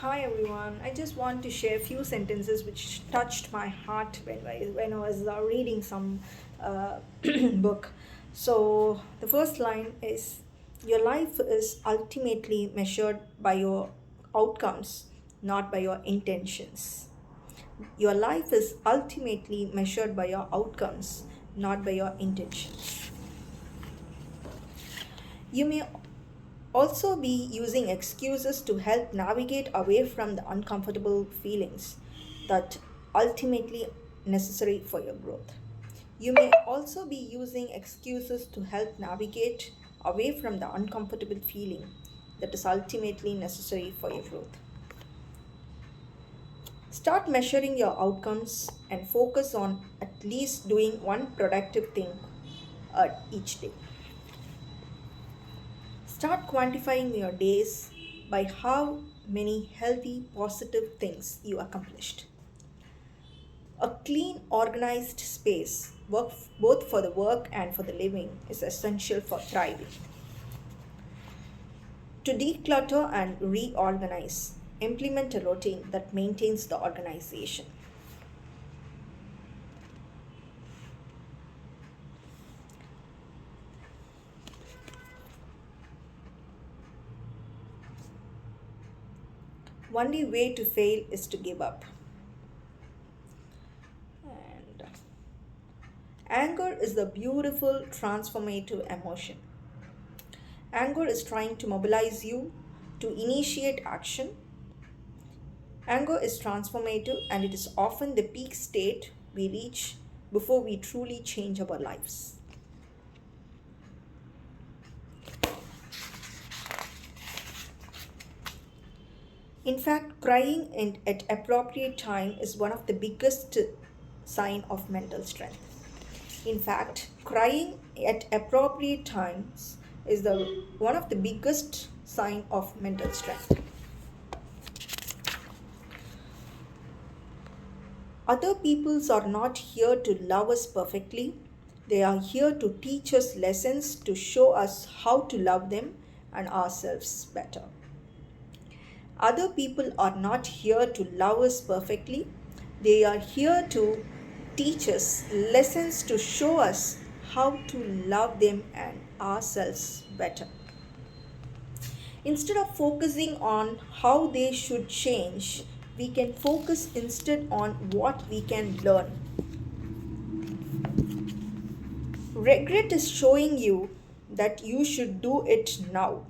Hi everyone. I just want to share a few sentences which touched my heart when I was reading some book. So the first line is, your life is ultimately measured by your outcomes, not by your intentions. Your life is ultimately measured by your outcomes, not by your intentions. You may also be using excuses to help navigate away from the uncomfortable feelings that ultimately necessary for your growth. You may also be using excuses to help navigate away from the uncomfortable feeling that is ultimately necessary for your growth. Start measuring your outcomes and focus on at least doing one productive thing each day. Start quantifying your days by how many healthy, positive things you accomplished. A clean, organized space, both for the work and for the living, is essential for thriving. To declutter and reorganize, implement a routine that maintains the organization. Only way to fail is to give up. And anger is the beautiful transformative emotion. Anger is trying to mobilize you to initiate action. Anger is transformative and it is often the peak state we reach before we truly change our lives. In fact, crying at appropriate time is one of the biggest sign of mental strength. In fact, crying at appropriate times is the one of the biggest sign of mental strength. Other peoples are not here to love us perfectly. They are here to teach us lessons to show us how to love them and ourselves better. Other people are not here to love us perfectly. They are here to teach us lessons to show us how to love them and ourselves better. Instead of focusing on how they should change, we can focus instead on what we can learn. Regret is showing you that you should do it now.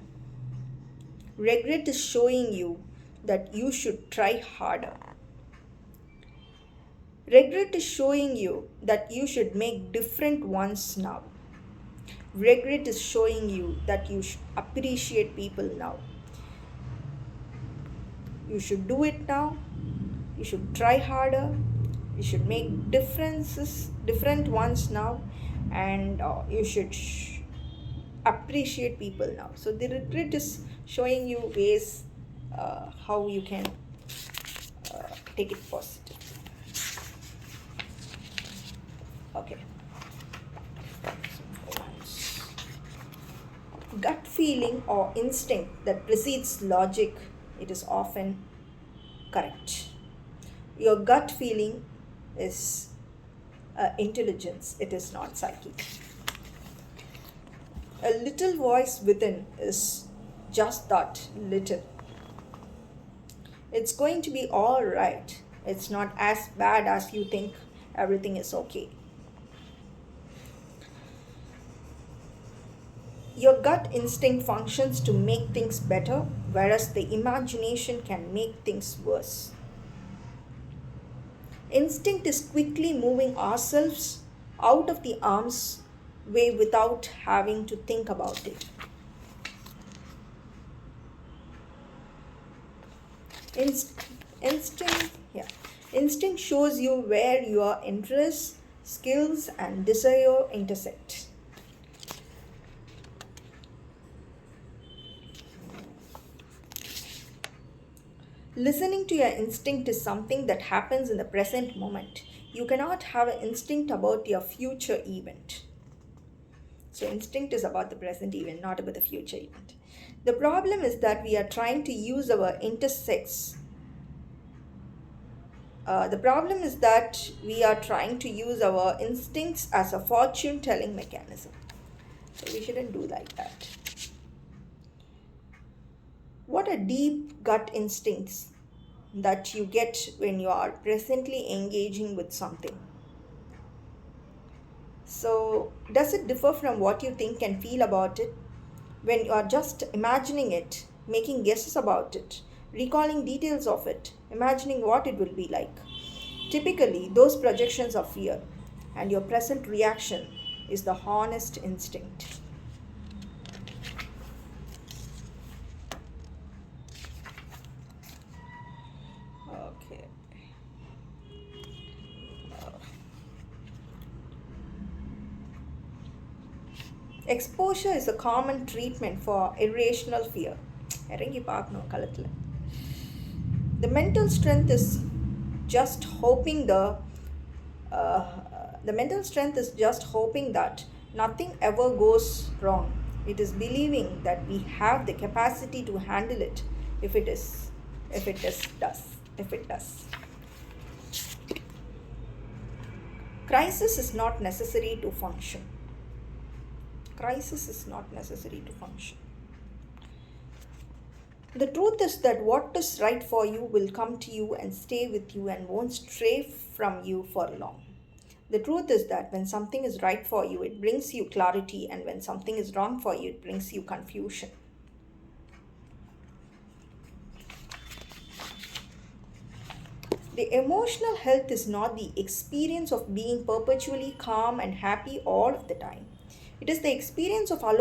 Regret is showing you that you should try harder. Regret is showing you that you should make different ones now. Regret is showing you that you should appreciate people now. You should do it now. You should try harder. You should make different ones now, and you should appreciate people now. So the regret is showing you ways how you can take it positive. Okay. Gut feeling or instinct that precedes logic, it is often correct. Your gut feeling is intelligence, it is not psychic. A little voice within is just that little. It's going to be all right. It's not as bad as you think. Everything is okay. Your gut instinct functions to make things better, whereas the imagination can make things worse. Instinct is quickly moving ourselves out of the arm's way without having to think about it. Inst- instinct, yeah. Instinct shows you where your interests, skills, and desire intersect. Listening to your instinct is something that happens in the present moment. You cannot have an instinct about your future event. So, instinct is about the present event, not about the future event. The problem is that we are trying to use our intersex. The problem is that we are trying to use our instincts as a fortune telling mechanism. So we shouldn't do like that. What are deep gut instincts that you get when you are presently engaging with something? So, does it differ from what you think and feel about it? When you are just imagining it, making guesses about it, recalling details of it, imagining what it will be like. Typically, those projections are fear, and your present reaction is the honest instinct. Okay. Exposure is a common treatment for irrational fear. இறங்கி பார்க்கணும் களத்தில். The mental strength is just hoping uh, the mental strength is just hoping that nothing ever goes wrong. It is believing that we have the capacity to handle it if it is if it is does if it does. Crisis is not necessary to function. Crisis is not necessary to function. The truth is that what is right for you will come to you and stay with you and won't stray from you for long. The truth is that when something is right for you, it brings you clarity, and when something is wrong for you, it brings you confusion. The emotional health is not the experience of being perpetually calm and happy all of the time. It is the experience of allowing